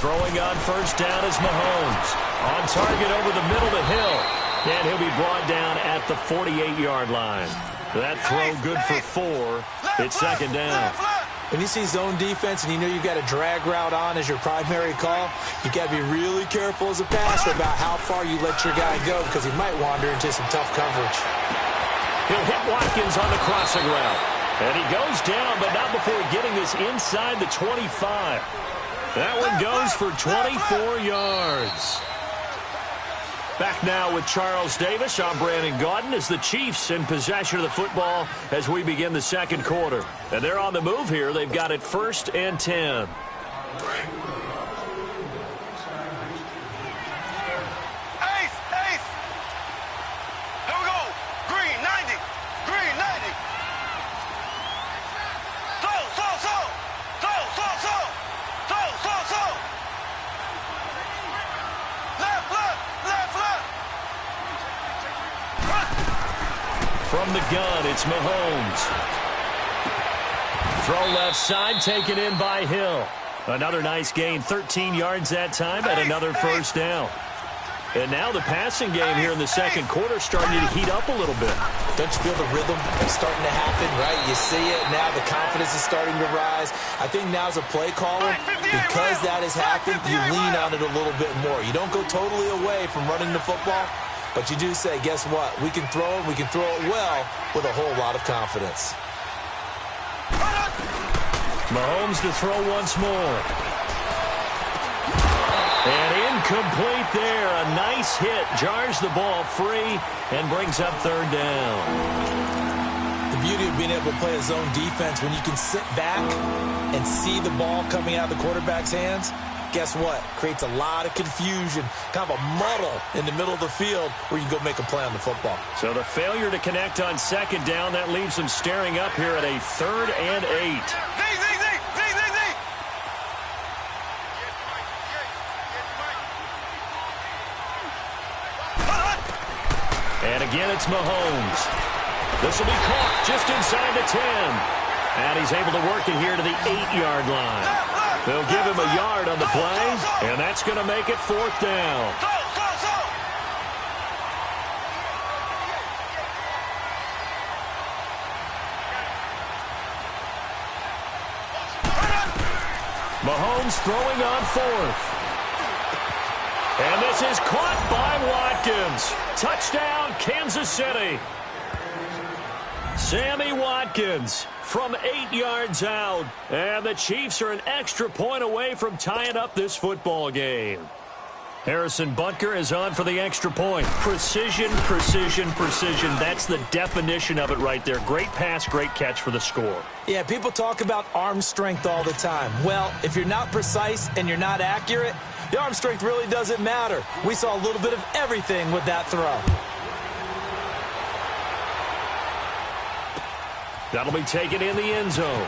Throwing on first down is Mahomes. On target over the middle to Hill. And he'll be brought down at the 48-yard line. That throw good for 4. It's second down. When you see zone defense and you know you've got a drag route on as your primary call, you got to be really careful as a passer about how far you let your guy go because he might wander into some tough coverage. He'll hit Watkins on the crossing route. And he goes down, but not before getting this inside the 25. That one goes for 24 yards. Back now with Charles Davis. I'm Brandon Gaudin as the Chiefs in possession of the football as we begin the second quarter. And they're on the move here. They've got it 1st and 10. From the gun, it's Mahomes. Throw left side, taken in by Hill. Another nice gain, 13 yards that time, and another first down. And now the passing game here in the second quarter starting to heat up a little bit. Don't you feel the rhythm starting to happen, right? You see it, now the confidence is starting to rise. I think now as a play caller, because that has happened, you lean on it a little bit more. You don't go totally away from running the football, but you do say, guess what? We can throw it, we can throw it well with a whole lot of confidence. Mahomes to throw once more. And incomplete there. A nice hit. Jars the ball free and brings up third down. The beauty of being able to play a zone defense when you can sit back and see the ball coming out of the quarterback's hands, guess what? Creates a lot of confusion, kind of a muddle in the middle of the field where you can go make a play on the football. So the failure to connect on second down, that leaves them staring up here at a 3rd and 8. And again, it's Mahomes. This will be caught just inside the 10. And he's able to work it here to the 8-yard line. They'll give him a yard on the play, and that's going to make it 4th down. Mahomes throwing on 4th. And this is caught by Watkins. Touchdown, Kansas City. Sammy Watkins from 8 yards out. And the Chiefs are an extra point away from tying up this football game. Harrison Butker is on for the extra point. Precision, precision, precision. That's the definition of it right there. Great pass, great catch for the score. Yeah, people talk about arm strength all the time. Well, if you're not precise and you're not accurate, the arm strength really doesn't matter. We saw a little bit of everything with that throw. That'll be taken in the end zone.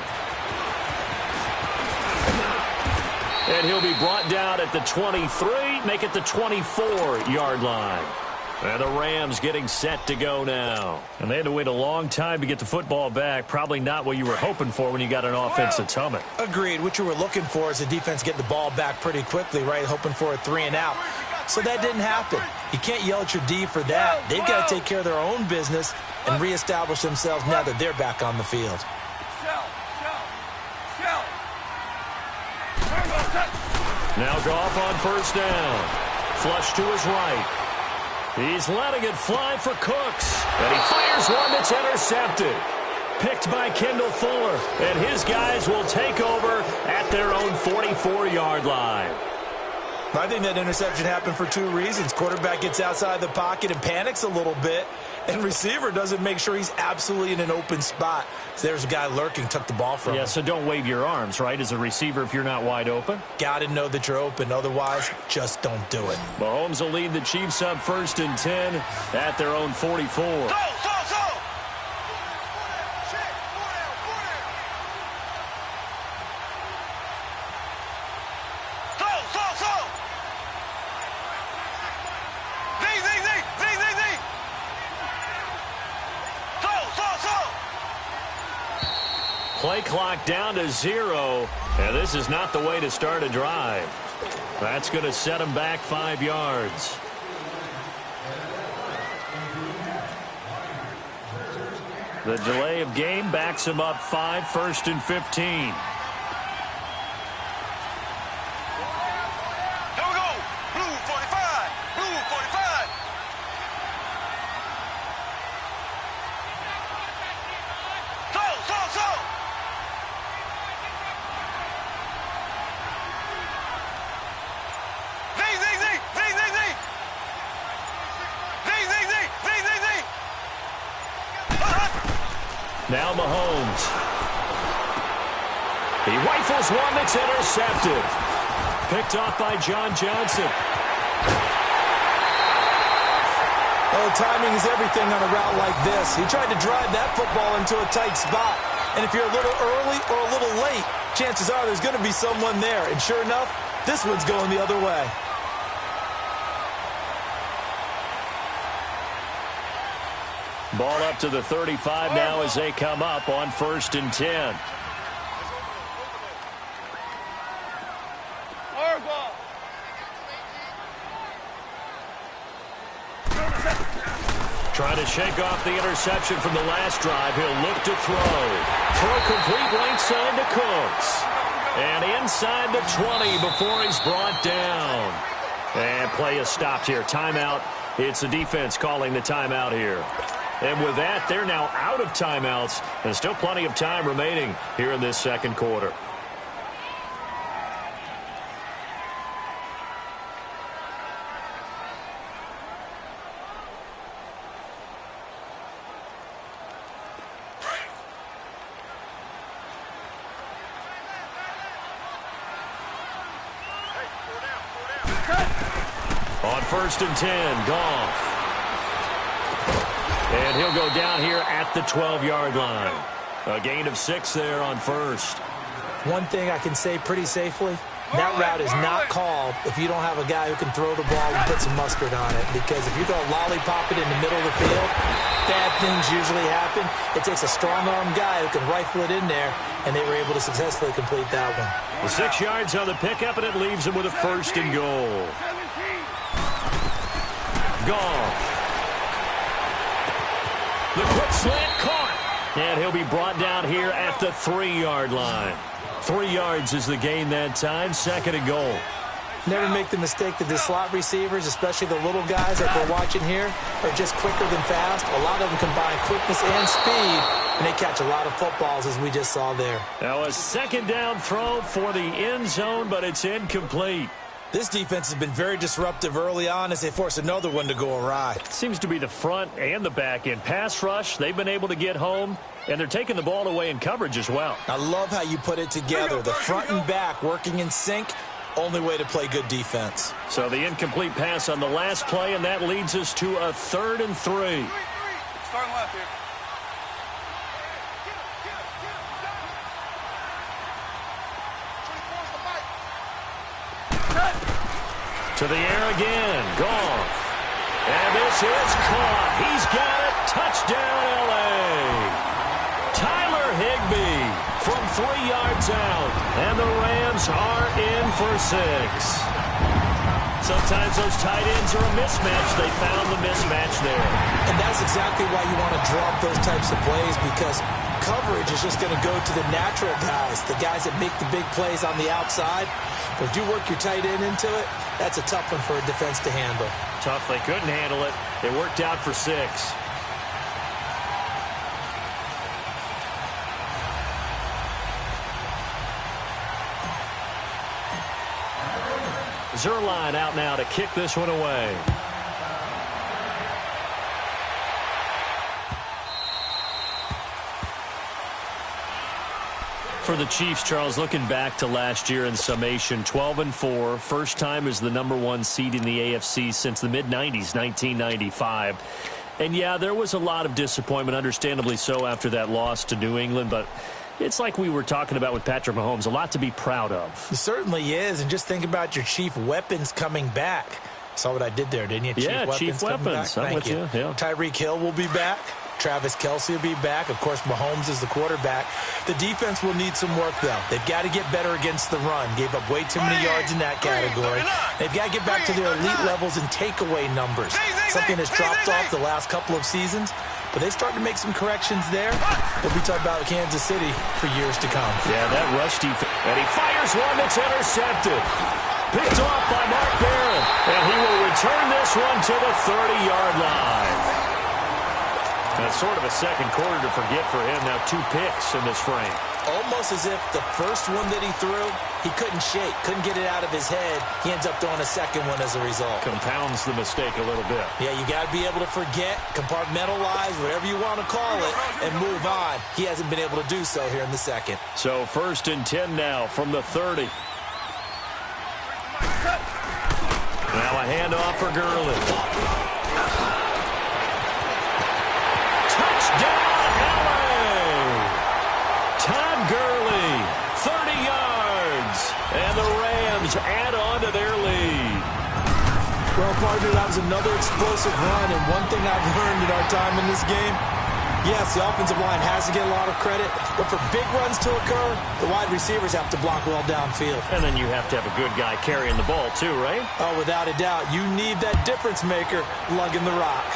And he'll be brought down at the 23, make it the 24-yard line. And the Rams getting set to go now. And they had to wait a long time to get the football back. Probably not what you were hoping for when you got an offensive tumble. Agreed. What you were looking for is the defense getting the ball back pretty quickly, right? Hoping for a 3 and out. So that didn't happen. You can't yell at your D for that. They've got to take care of their own business and reestablish themselves now that they're back on the field. Now Goff on first down. Flush to his right. He's letting it fly for Cooks. And he fires one that's intercepted. Picked by Kendall Fuller. And his guys will take over at their own 44-yard line. I think that interception happened for 2 reasons. Quarterback gets outside the pocket and panics a little bit. And receiver doesn't make sure he's absolutely in an open spot. So there's a guy lurking, took the ball from him. Yeah, so don't wave your arms, right, as a receiver if you're not wide open. Got to know that you're open. Otherwise, just don't do it. Mahomes will lead the Chiefs up 1st and 10 at their own 44. Play clock down to 0, and this is not the way to start a drive. That's going to set him back 5 yards. The delay of game backs him up 5, 1st and 15. Now Mahomes. He rifles one that's intercepted. Picked off by John Johnson. Oh, timing is everything on a route like this. He tried to drive that football into a tight spot. And if you're a little early or a little late, chances are there's going to be someone there. And sure enough, this one's going the other way. Ball up to the 35 now as they come up on 1st and 10. Trying to shake off the interception from the last drive. He'll look to throw. Throw complete right side to Cooks. And inside the 20 before he's brought down. And play is stopped here. Timeout. It's the defense calling the timeout here. And with that, they're now out of timeouts. And still plenty of time remaining here in this second quarter. On 1st and 10, Goff. And he'll go down here at the 12-yard line. A gain of 6 there on 1st. One thing I can say pretty safely, that route is not called if you don't have a guy who can throw the ball and put some mustard on it. Because if you throw lollipop it in the middle of the field, bad things usually happen. It takes a strong-arm guy who can rifle it in there, and they were able to successfully complete that one. The 6 yards on the pickup, and it leaves him with a 1st and goal. Goff. The quick slant caught. And he'll be brought down here at the 3-yard line. 3 yards is the gain that time. 2nd and goal. Never make the mistake that the slot receivers, especially the little guys like we're watching here, are just quicker than fast. A lot of them combine quickness and speed, and they catch a lot of footballs, as we just saw there. Now a 2nd down throw for the end zone, but it's incomplete. This defense has been very disruptive early on as they force another one to go awry. Seems to be the front and the back end. Pass rush, they've been able to get home, and they're taking the ball away in coverage as well. I love how you put it together. The front and back working in sync, only way to play good defense. So the incomplete pass on the last play, and that leads us to a 3rd and 3. Starting left here. To the air again. Goff. And this is caught. He's got it. Touchdown, L.A. Tyler Higbee from 3 yards out. And the Rams are in for 6. Sometimes those tight ends are a mismatch. They found the mismatch there. And that's exactly why you want to drop those types of plays, because coverage is just going to go to the natural guys, the guys that make the big plays on the outside. But if you work your tight end into it, that's a tough one for a defense to handle. Tough. They couldn't handle it. It worked out for 6. Zerline out now to kick this one away. For the Chiefs, Charles, looking back to last year in summation, 12-4, first time as the #1 seed in the AFC since the mid-90s, 1995. And yeah, there was a lot of disappointment, understandably so, after that loss to New England, but it's like we were talking about with Patrick Mahomes, a lot to be proud of. It certainly is, and just think about your chief weapons coming back. Saw what I did there, didn't you? Yeah, chief weapons. Thank you. Yeah. Tyreek Hill will be back. Travis Kelce will be back. Of course, Mahomes is the quarterback. The defense will need some work, though. They've got to get better against the run. Gave up way too many yards in that category. They've got to get back to their elite levels in takeaway numbers, something that's dropped off the last couple of seasons. But they start to make some corrections there. We'll be talking about Kansas City for years to come. Yeah, that rush defense. And he fires one that's intercepted. Picked off by Mark Barron. And he will return this one to the 30-yard line. That's sort of a second quarter to forget for him. Now 2 picks in this frame. Almost as if the first one that he threw, he couldn't shake, couldn't get it out of his head. He ends up throwing a second one as a result. Compounds the mistake a little bit. Yeah, you got to be able to forget, compartmentalize, whatever you want to call it, and move on. He hasn't been able to do so here in the second. So 1st and 10 now from the 30. Now a handoff for Gurley. Touchdown, LA! Todd Gurley, 30 yards. And the Rams add on to their lead. Well, partner, that was another explosive run. And one thing I've learned in our time in this game, yes, the offensive line has to get a lot of credit, but for big runs to occur, the wide receivers have to block well downfield. And then you have to have a good guy carrying the ball too, right? Oh, without a doubt. You need that difference maker lugging the rock.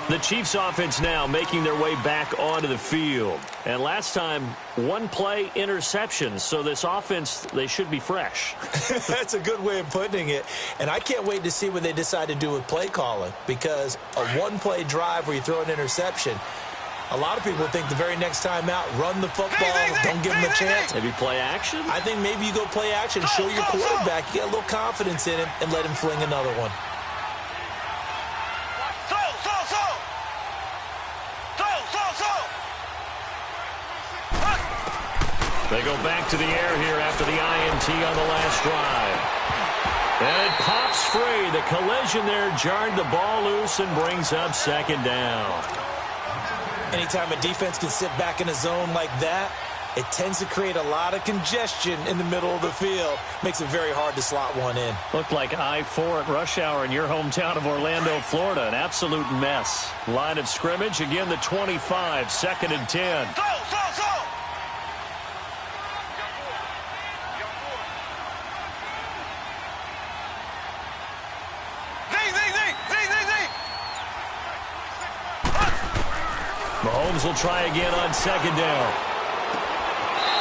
The Chiefs offense now making their way back onto the field. And last time, 1 play interception. So this offense, they should be fresh. That's a good way of putting it. And I can't wait to see what they decide to do with play calling. Because a 1-play drive where you throw an interception, a lot of people think the very next time out, run the football, don't give them a chance. Maybe play action? I think maybe you go play action, show your quarterback, you get a little confidence in him, and let him fling another one. They go back to the air here after the INT on the last drive. And it pops free. The collision there jarred the ball loose and brings up 2nd down. Anytime a defense can sit back in a zone like that, it tends to create a lot of congestion in the middle of the field. Makes it very hard to slot one in. Looked like I-4 at rush hour in your hometown of Orlando, Florida. An absolute mess. Line of scrimmage, again the 25, 2nd and 10. Mahomes will try again on 2nd down.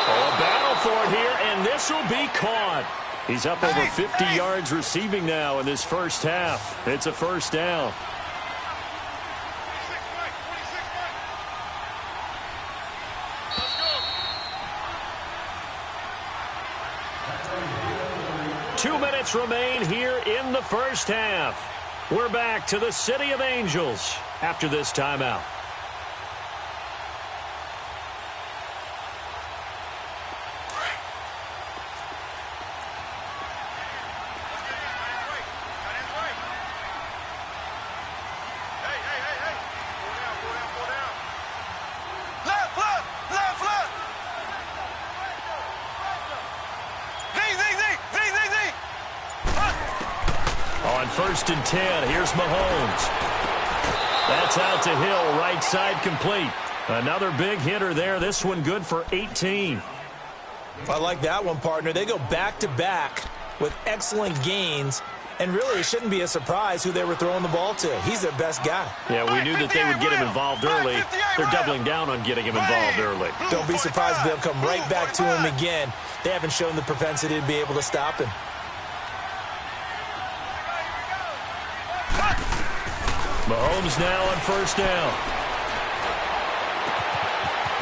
Oh, a battle for it here, and this will be caught. He's up over 50 yards receiving now in this first half. It's a 1st down. Two minutes remain here in the first half. We're back to the City of Angels after this timeout. On 1st and 10, here's Mahomes. That's out to Hill, right side complete. Another big hitter there. This one good for 18. I like that one, partner. They go back-to-back with excellent gains. And really, it shouldn't be a surprise who they were throwing the ball to. He's their best guy. Yeah, we knew that they would get him involved early. They're doubling down on getting him involved early. Don't be surprised if they'll come right back to him again. They haven't shown the propensity to be able to stop him. Mahomes now on 1st down.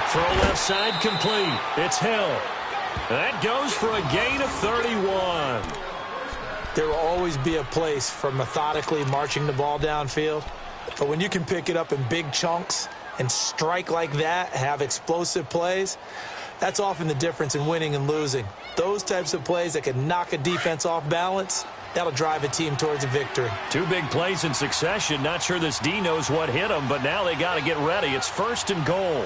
Throw left side complete. It's Hill. That goes for a gain of 31. There will always be a place for methodically marching the ball downfield. But when you can pick it up in big chunks and strike like that, have explosive plays, that's often the difference in winning and losing. Those types of plays that can knock a defense off balance, that'll drive a team towards a victory. 2 big plays in succession. Not sure this D knows what hit them, but now they got to get ready. It's 1st and goal.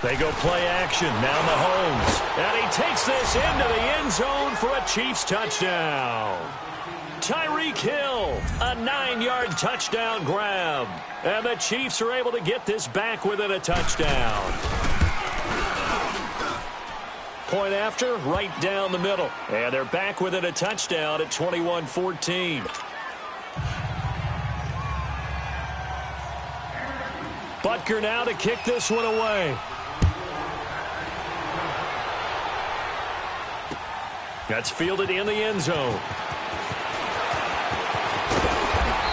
They go play action. Now Mahomes. And he takes this into the end zone for a Chiefs touchdown. Tyreek Hill, a 9-yard touchdown grab. And the Chiefs are able to get this back within a touchdown. Point after, right down the middle. And they're back within a touchdown at 21-14. Butker now to kick this one away. That's fielded in the end zone.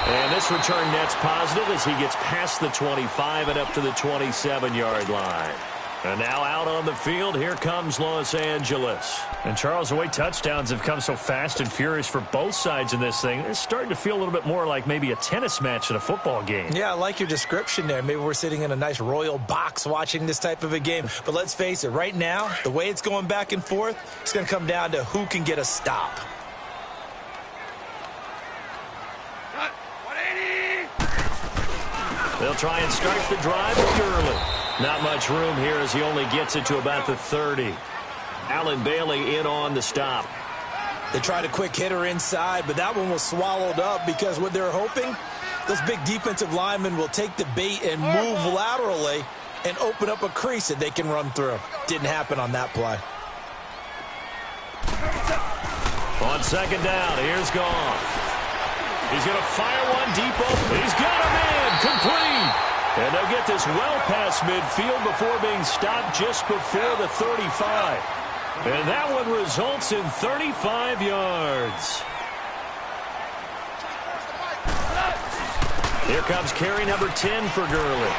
And this return net's positive as he gets past the 25 and up to the 27-yard line. And now out on the field, here comes Los Angeles. And, Charles, the way touchdowns have come so fast and furious for both sides in this thing, it's starting to feel a little bit more like maybe a tennis match in a football game. Yeah, I like your description there. Maybe we're sitting in a nice royal box watching this type of a game. But let's face it, right now, the way it's going back and forth, it's going to come down to who can get a stop. They'll try and start the drive with Gurley. Not much room here as he only gets it to about the 30. Allen Bailey in on the stop. They tried a quick hitter inside, but that one was swallowed up because what they're hoping, those big defensive linemen will take the bait and move laterally and open up a crease that they can run through. Didn't happen on that play. On second down, here's Goff. He's going to fire one deep open. He's got a man complete. And they'll get this well past midfield before being stopped just before the 35. And that one results in 35 yards. Here comes carry number 10 for Gurley.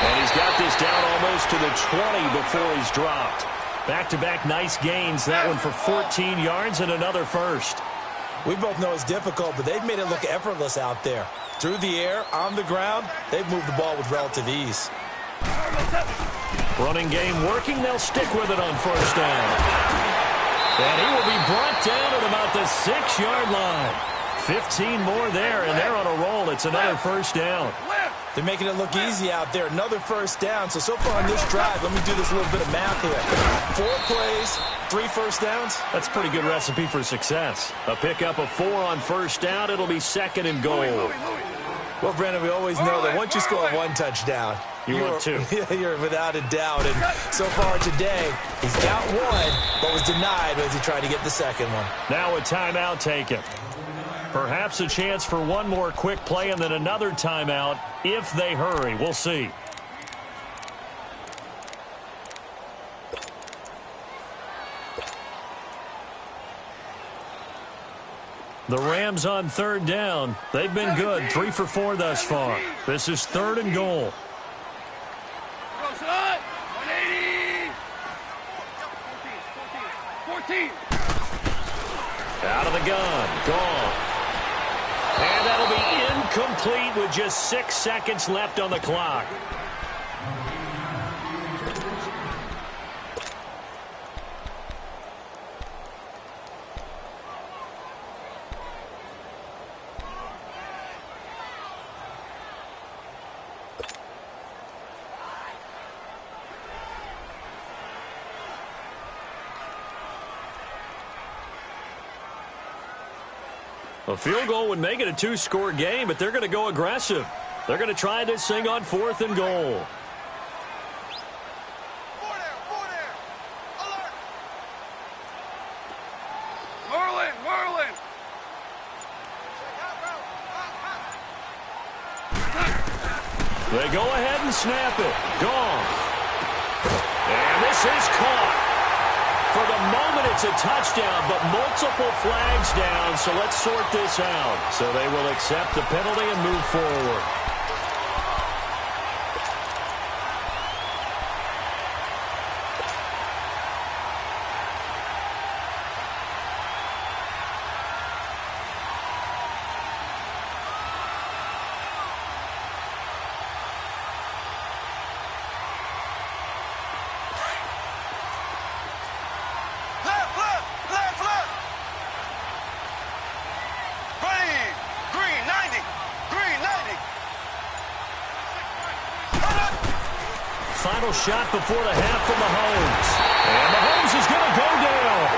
And he's got this down almost to the 20 before he's dropped. Back-to-back nice gains. That one for 14 yards and another first. We both know it's difficult, but they've made it look effortless out there. Through the air, on the ground, they've moved the ball with relative ease. Running game working. They'll stick with it on first down. And he will be brought down at about the 6-yard line. 15 more there, and they're on a roll. It's another first down. They're making it look easy out there. Another first down. So far on this drive, let me do this little bit of math here. 4 plays, 3 first downs. That's a pretty good recipe for success. A pickup of 4 on first down. It'll be second and goal. Well, Brandon, we always know that once you score 1 touchdown, you're 2. You're without a doubt. And so far today, he's got 1, but was denied as he tried to get the second one. Now a timeout taken. Perhaps a chance for one more quick play and then another timeout if they hurry. We'll see. The Rams on third down. They've been good. 3 for 4 thus far. This is third and goal. 14. Out of the gun. Gone. And that'll be incomplete with just 6 seconds left on the clock. A field goal would make it a 2-score game, but they're going to go aggressive. They're going to try this thing on 4th and goal. Merlin. They go ahead and snap it. Gone. And this is caught. For the moment, it's a touchdown, but multiple flags down, so let's sort this out. So they will accept the penalty and move forward. Final shot before the half from Mahomes. And Mahomes is going to go down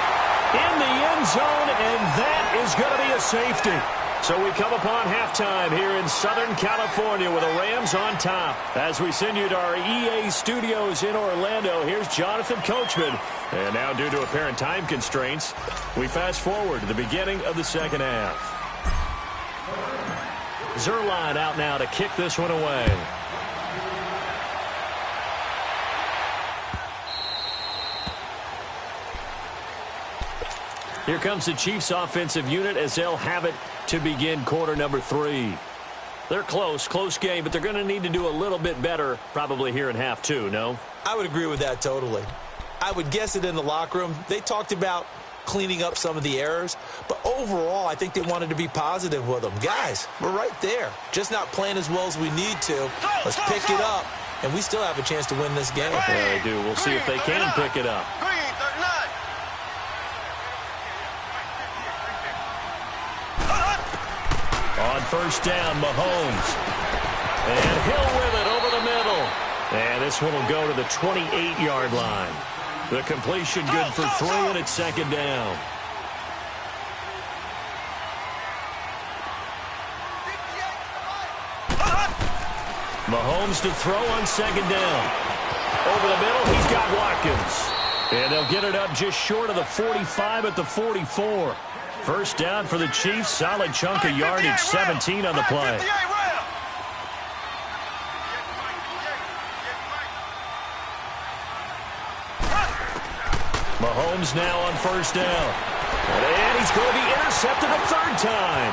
in the end zone, and that is going to be a safety. So we come upon halftime here in Southern California with the Rams on top. As we send you to our EA studios in Orlando, here's Jonathan Coachman. And now, due to apparent time constraints, we fast forward to the beginning of the second half. Zerline out now to kick this one away. Here comes the Chiefs offensive unit as they'll have it to begin quarter number 3. They're close game, but they're going to need to do a little bit better probably here in half 2, no? I would agree with that totally. I would guess it in the locker room. They talked about cleaning up some of the errors, but overall I think they wanted to be positive with them. Guys, we're right there. Just not playing as well as we need to. Let's pick it up, and we still have a chance to win this game. Yeah, they do. We'll see if they can pick it up. On first down, Mahomes. And Hill with it over the middle. And this one will go to the 28-yard line. The completion good for 3, and it's second down. Mahomes to throw on second down. Over the middle, he's got Watkins. And they'll get it up just short of the 45 at the 44. First down for the Chiefs. Solid chunk of yardage, 17 on the play. Mahomes now on first down. And he's going to be intercepted a third time.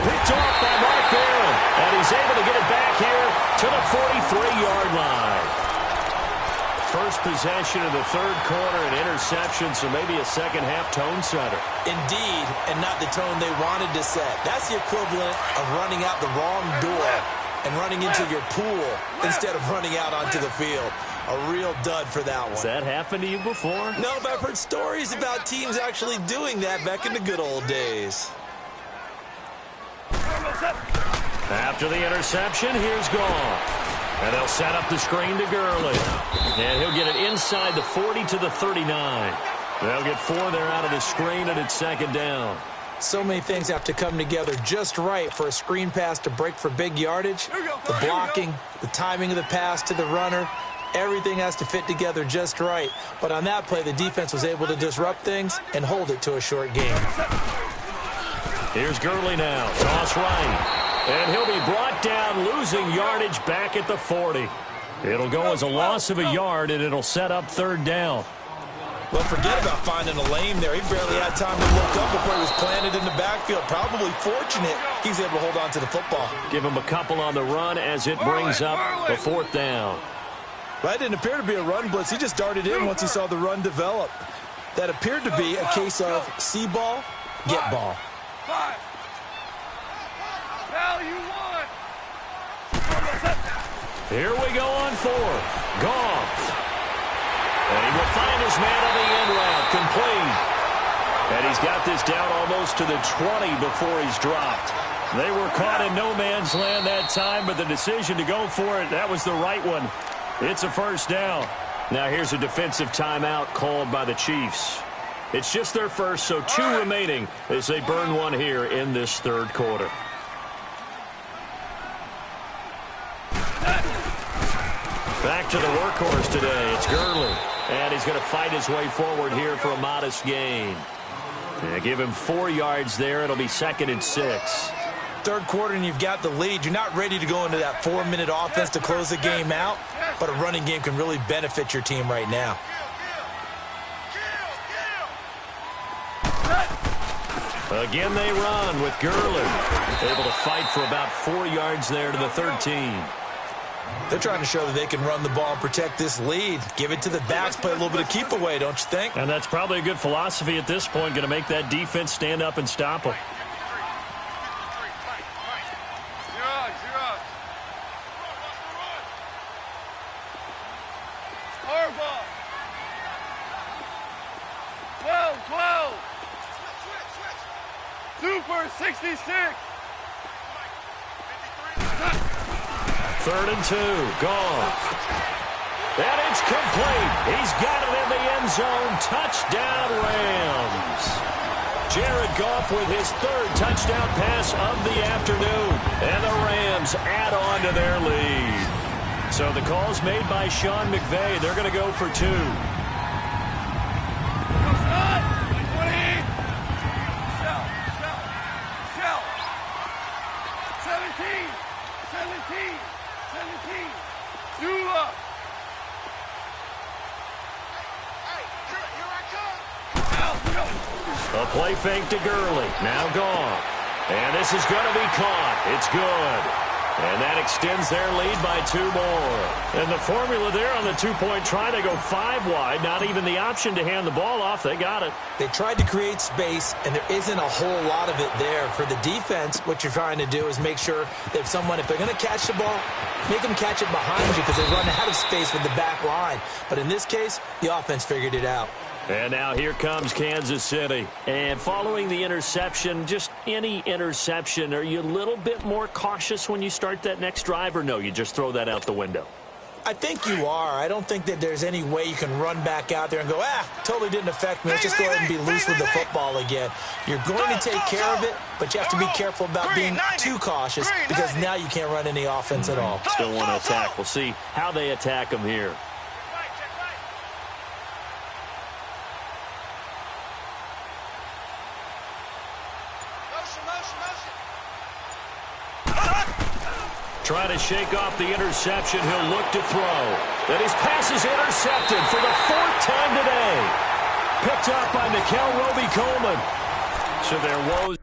Picked off by Mark Barron. And he's able to get it back here to the 43-yard line. First possession of the third quarter, an interception, so maybe a second-half tone setter. Indeed, and not the tone they wanted to set. That's the equivalent of running out the wrong door and running into your pool instead of running out onto the field. A real dud for that one. Has that happened to you before? No, but I've heard stories about teams actually doing that back in the good old days. After the interception, here's Goff. And they'll set up the screen to Gurley. And he'll get it inside the 40 to the 39. They'll get 4 there out of the screen, and it's second down. So many things have to come together just right for a screen pass to break for big yardage. The blocking, the timing of the pass to the runner, everything has to fit together just right. But on that play, the defense was able to disrupt things and hold it to a short game. Here's Gurley now. Toss right. And he'll be brought down, losing yardage back at the 40. It'll go as a loss of a yard, and it'll set up third down. Well, forget about finding a lane there. He barely had time to look up before he was planted in the backfield. Probably fortunate he's able to hold on to the football. Give him a couple on the run as it brings up the fourth down. That didn't appear to be a run blitz. He just darted in once he saw the run develop. That appeared to be a case of see ball, get ball. Here we go on fourth. Goff. And he will find his man on the end route. Complete. And he's got this down almost to the 20 before he's dropped. They were caught in no man's land that time, but the decision to go for it, that was the right one. It's a first down. Now here's a defensive timeout called by the Chiefs. It's just their first, so 2 remaining as they burn one here in this third quarter. Back to the workhorse today. It's Gurley. And he's going to fight his way forward here for a modest gain. Yeah, give him 4 yards there. It'll be second and 6. Third quarter and you've got the lead. You're not ready to go into that 4-minute offense to close the game out, but a running game can really benefit your team right now. Again they run with Gurley. Able to fight for about 4 yards there to the 13. They're trying to show that they can run the ball and protect this lead. Give it to the backs, play a little bit of keep away, don't you think? And that's probably a good philosophy at this point, going to make that defense stand up and stop them. Super 66. 3rd and 2. Goff. And it's complete. He's got it in the end zone. Touchdown, Rams. Jared Goff with his third touchdown pass of the afternoon. And the Rams add on to their lead. So the call's made by Sean McVay. They're going to go for two. A play fake to Gurley. Now Goff. And this is going to be caught. It's good. And that extends their lead by 2 more. And the formula there on the two-point try, they go 5 wide. Not even the option to hand the ball off. They got it. They tried to create space, and there isn't a whole lot of it there. For the defense, what you're trying to do is make sure that if they're going to catch the ball, make them catch it behind you because they run out of space with the back line. But in this case, the offense figured it out. And now here comes Kansas City. And following the interception, just any interception, are you a little bit more cautious when you start that next drive, or no, you just throw that out the window? I think you are. I don't think that there's any way you can run back out there and go, totally didn't affect me. Let's just go ahead and be loose with the football again. You're going to take care of it, but you have to be careful about being too cautious because now you can't run any offense at all. Still want to attack. We'll see how they attack them here. Trying to shake off the interception. He'll look to throw. And his pass is intercepted for the 4th time today. Picked up by Nickel Roby-Coleman. So their woes.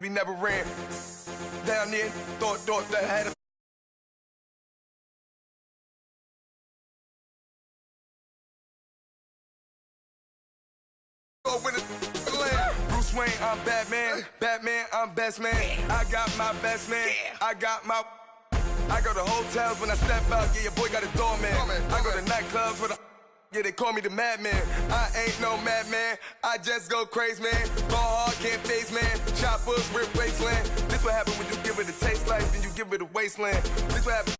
We never ran down there. Thought that had a Bruce Wayne, I'm Batman. Batman, I'm best man. I got my best man. I go to hotels when I step out. Yeah, your boy got a doorman. I go to nightclubs with a. Yeah, they call me the madman. I ain't no madman. I just go crazy, man. Ball hard, can't face, man. Choppers, rip wasteland. This what happen when you give it a taste like, then you give it a wasteland. This what happen.